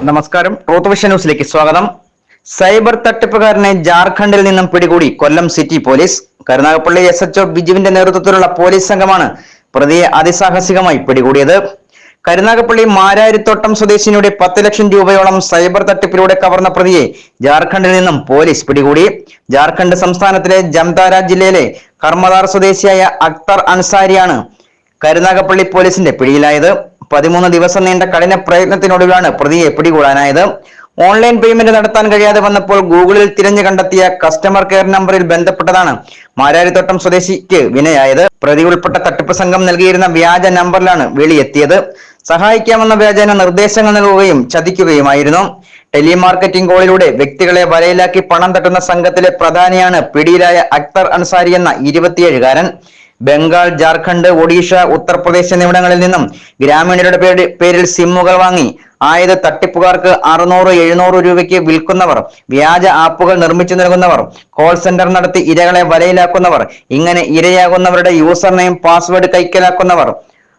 നമസ്കാരം, truth vision ന്യൂസിലേക്ക് സ്വാഗതം. സൈബർ തട്ടിപ്പുകാരനെ ജാർഖണ്ഡിൽ നിന്നും പിടികൂടി കൊല്ലം സിറ്റി പോലീസ്. കരുനാഗപ്പള്ളി SHO ബിജുവിന്റെ നേതൃത്വത്തിലുള്ള പോലീസ് സംഘമാണ് പ്രതിയെ അതിസാഹസികമായി പിടികൂടിയത്. കരുനാഗപ്പള്ളി മാരാരിത്തോട്ടം സ്വദേശിനിയുടെ 10 ലക്ഷം രൂപയോളം സൈബർ തട്ടിപ്പിലൂടെ കവർന്ന പ്രതിയെ ജാർഖണ്ഡിൽ നിന്നും പോലീസ് പിടികൂടി. ജാർഖണ്ഡ് സംസ്ഥാനത്തിലെ ജംതാര ജില്ലയിലെ കർമ്മദാർ സ്വദേശിയായ അക്തർ അൻസാരിയാണ് കരുനാഗപ്പള്ളി പോലീസിന്റെ പിടിയിലായത്. 13 ദിവസം നീണ്ട കഠിന പ്രയത്നത്തിനൊടുവിലാണ് പ്രതിയെ പിടികൂടാനായത്. ഓൺലൈൻ പേയ്മെന്റ് നടത്താൻ കഴിയാതെ വന്നപ്പോൾ ഗൂഗിളിൽ തിരഞ്ഞു കണ്ടെത്തിയ കസ്റ്റമർ കെയർ നമ്പറിൽ ബന്ധപ്പെട്ടതാണ് മാരാരിത്തോട്ടം സ്വദേശിക്ക് വിനയായത്. പ്രതി ഉൾപ്പെട്ട തട്ടിപ്പ് സംഘം നൽകിയിരുന്ന വ്യാജ നമ്പറിലാണ് വിളിയെത്തിയത്. സഹായിക്കാമെന്ന വ്യാജേന നിർദ്ദേശങ്ങൾ നൽകുകയും ചതിക്കുകയുമായിരുന്നു. ടെലിമാർക്കറ്റിംഗ് കോളിലൂടെ വ്യക്തികളെ വലയിലാക്കി പണം തട്ടുന്ന സംഘത്തിലെ പ്രധാനിയാണ് പിടിയിലായ അക്തർ അൻസാരി എന്ന 27-കാരൻ. ബംഗാൾ, ജാർഖണ്ഡ്, ഒഡീഷ, ഉത്തർപ്രദേശ് എന്നിവിടങ്ങളിൽ നിന്നും ഗ്രാമീണരുടെ പേരിൽ സിമ്മുകൾ വാങ്ങി ആയത് തട്ടിപ്പുകാർക്ക് 600-700 രൂപയ്ക്ക് വിൽക്കുന്നവർ, വ്യാജ ആപ്പുകൾ നിർമ്മിച്ചു നൽകുന്നവർ, കോൾ സെന്റർ നടത്തി ഇരകളെ വലയിലാക്കുന്നവർ, ഇങ്ങനെ ഇരയാകുന്നവരുടെ യൂസർ നെയിം, പാസ്വേഡ് കൈക്കലാക്കുന്നവർ,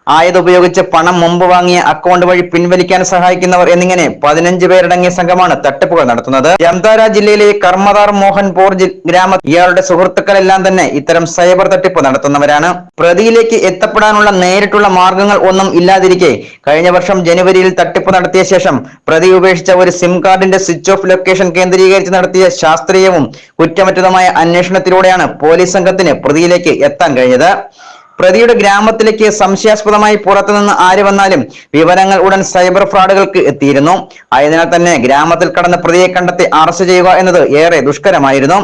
ആയത് ഉപയോഗിച്ച് പണം മുമ്പ് വാങ്ങിയ അക്കൗണ്ട് വഴി പിൻവലിക്കാൻ സഹായിക്കുന്നവർ എന്നിങ്ങനെ 15 പേരടങ്ങിയ സംഘമാണ് തട്ടിപ്പുകൾ നടത്തുന്നത്. ജംതാര ജില്ലയിലെ കർമ്മദാർ മോഹൻപൂർ ഗ്രാമത്തിൽ ഇയാളുടെ സുഹൃത്തുക്കളെല്ലാം തന്നെ ഇത്തരം സൈബർ തട്ടിപ്പ് നടത്തുന്നവരാണ്. പ്രതിയിലേക്ക് എത്തപ്പെടാനുള്ള നേരിട്ടുള്ള മാർഗങ്ങൾ ഒന്നും ഇല്ലാതിരിക്കെ കഴിഞ്ഞ വർഷം ജനുവരിയിൽ തട്ടിപ്പ് നടത്തിയ ശേഷം പ്രതി ഉപേക്ഷിച്ച ഒരു സിം കാർഡിന്റെ സ്വിച്ച് ഓഫ് ലൊക്കേഷൻ കേന്ദ്രീകരിച്ച് നടത്തിയ ശാസ്ത്രീയവും കുറ്റമറ്റതുമായ അന്വേഷണത്തിലൂടെയാണ് പോലീസ് സംഘത്തിന് പ്രതിയിലേക്ക് എത്താൻ കഴിഞ്ഞത്. പ്രതിയുടെ ഗ്രാമത്തിലേക്ക് സംശയാസ്പദമായി പുറത്തുനിന്ന് ആര് വന്നാലും വിവരങ്ങൾ ഉടൻ സൈബർ ഫ്രോഡുകൾക്ക് എത്തിയിരുന്നു. ആയതിനാൽ തന്നെ ഗ്രാമത്തിൽ കടന്ന പ്രതിയെ കണ്ടെത്തി അറസ്റ്റ് ചെയ്യുക എന്നത് ഏറെ ദുഷ്കരമായിരുന്നു.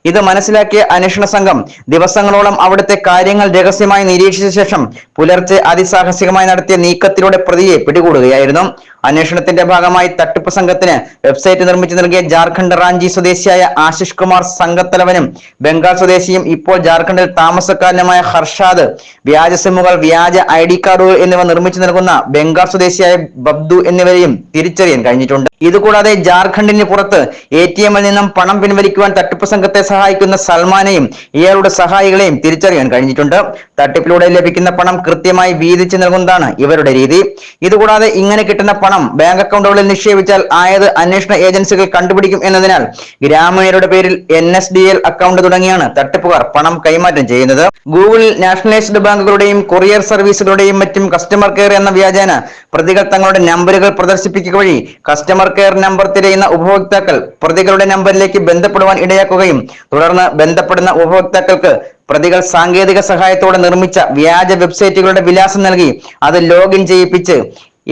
ഇത് മനസ്സിലാക്കിയ അന്വേഷണ സംഘം ദിവസങ്ങളോളം അവിടുത്തെ കാര്യങ്ങൾ രഹസ്യമായി നിരീക്ഷിച്ച ശേഷം പുലർച്ചെ അതിസാഹസികമായി നടത്തിയ നീക്കത്തിലൂടെ പ്രതിയെ പിടികൂടുകയായിരുന്നു. അന്വേഷണത്തിന്റെ ഭാഗമായി തട്ടിപ്പ് സംഘത്തിന് വെബ്സൈറ്റ് നിർമ്മിച്ചു നൽകിയ ജാർഖണ്ഡ് റാഞ്ചി സ്വദേശിയായ ആശിഷ് കുമാർ സംഘത്തലവനും ബംഗാൾ സ്വദേശിയും ഇപ്പോൾ ജാർഖണ്ഡിൽ താമസക്കാരനുമായ ഹർഷാദ്, വ്യാജ സിമ്മുകൾ, വ്യാജ ID കാർഡുകൾ എന്നിവ നിർമ്മിച്ചു നൽകുന്ന ബംഗാൾ സ്വദേശിയായ ബബ്ദു എന്നിവരെയും തിരിച്ചറിയാൻ കഴിഞ്ഞിട്ടുണ്ട്. ഇതുകൂടാതെ ജാർഖണ്ഡിന് പുറത്ത് ATM-ൽ നിന്നും പണം പിൻവലിക്കുവാൻ തട്ടിപ്പ് സംഘത്തെ സഹായിക്കുന്ന സൽമാനെയും ഇയാളുടെ സഹായികളെയും തിരിച്ചറിയാൻ കഴിഞ്ഞിട്ടുണ്ട്. തട്ടിപ്പിലൂടെ ലഭിക്കുന്ന പണം കൃത്യമായി വീതിച്ചു നൽകുന്നതാണ് ഇവരുടെ രീതി. ഇതുകൂടാതെ ഇങ്ങനെ കിട്ടുന്ന പണം ബാങ്ക് അക്കൗണ്ടുകളിൽ നിക്ഷേപിച്ചാൽ ആയത് അന്വേഷണ ഏജൻസികൾ കണ്ടുപിടിക്കും എന്നതിനാൽ ഗ്രാമീണരുടെ പേരിൽ NSDL അക്കൗണ്ട് തുടങ്ങിയാണ് തട്ടിപ്പുകാർ പണം കൈമാറ്റം ചെയ്യുന്നത്. ഗൂഗിളിൽ നാഷണലൈസ്ഡ് ബാങ്കുകളുടെയും കൊറിയർ സർവീസുകളുടെയും മറ്റും കസ്റ്റമർ കെയർ എന്ന വ്യാജേന പ്രതികൾ തങ്ങളുടെ നമ്പറുകൾ പ്രദർശിപ്പിക്കുക വഴി കസ്റ്റമർ കെയർ നമ്പർ തിരയുന്ന ഉപഭോക്താക്കൾ പ്രതികളുടെ നമ്പറിലേക്ക് ബന്ധപ്പെടുവാൻ ഇടയാക്കുകയും തുടർന്ന് ബന്ധപ്പെടുന്ന ഉപഭോക്താക്കൾക്ക് പ്രതികൾ സാങ്കേതിക സഹായത്തോടെ നിർമ്മിച്ച വ്യാജ വെബ്സൈറ്റുകളുടെ വിലാസം നൽകി അത് ലോഗിൻ ചെയ്യിപ്പിച്ച്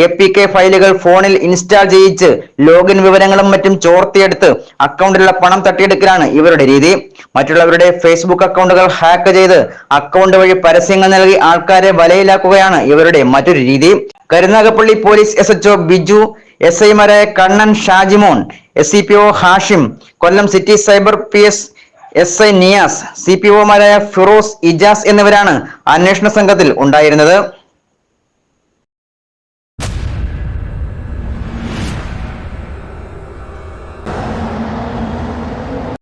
APK ഫയലുകൾ ഫോണിൽ ഇൻസ്റ്റാൾ ചെയ്യിച്ച് ലോഗിൻ വിവരങ്ങളും മറ്റും ചോർത്തിയെടുത്ത് അക്കൗണ്ടിലുള്ള പണം തട്ടിയെടുക്കലാണ് ഇവരുടെ രീതി. മറ്റുള്ളവരുടെ ഫേസ്ബുക്ക് അക്കൗണ്ടുകൾ ഹാക്ക് ചെയ്ത് അക്കൗണ്ട് വഴി പരസ്യങ്ങൾ നൽകി ആൾക്കാരെ വലയിലാക്കുകയാണ് ഇവരുടെ മറ്റൊരു രീതി. കരുനാഗപ്പള്ളി പോലീസ് SHO ബിജു, SI-മാരായ Kannan, Shajimon, SCPO Hashim, Kollam city cyber PS SI Niyas, CPO-മാരായ ഫിറോസ്, ഇജാസ് എന്നിവരാണ് അന്വേഷണ സംഘത്തിൽ ഉണ്ടായിരുന്നത്.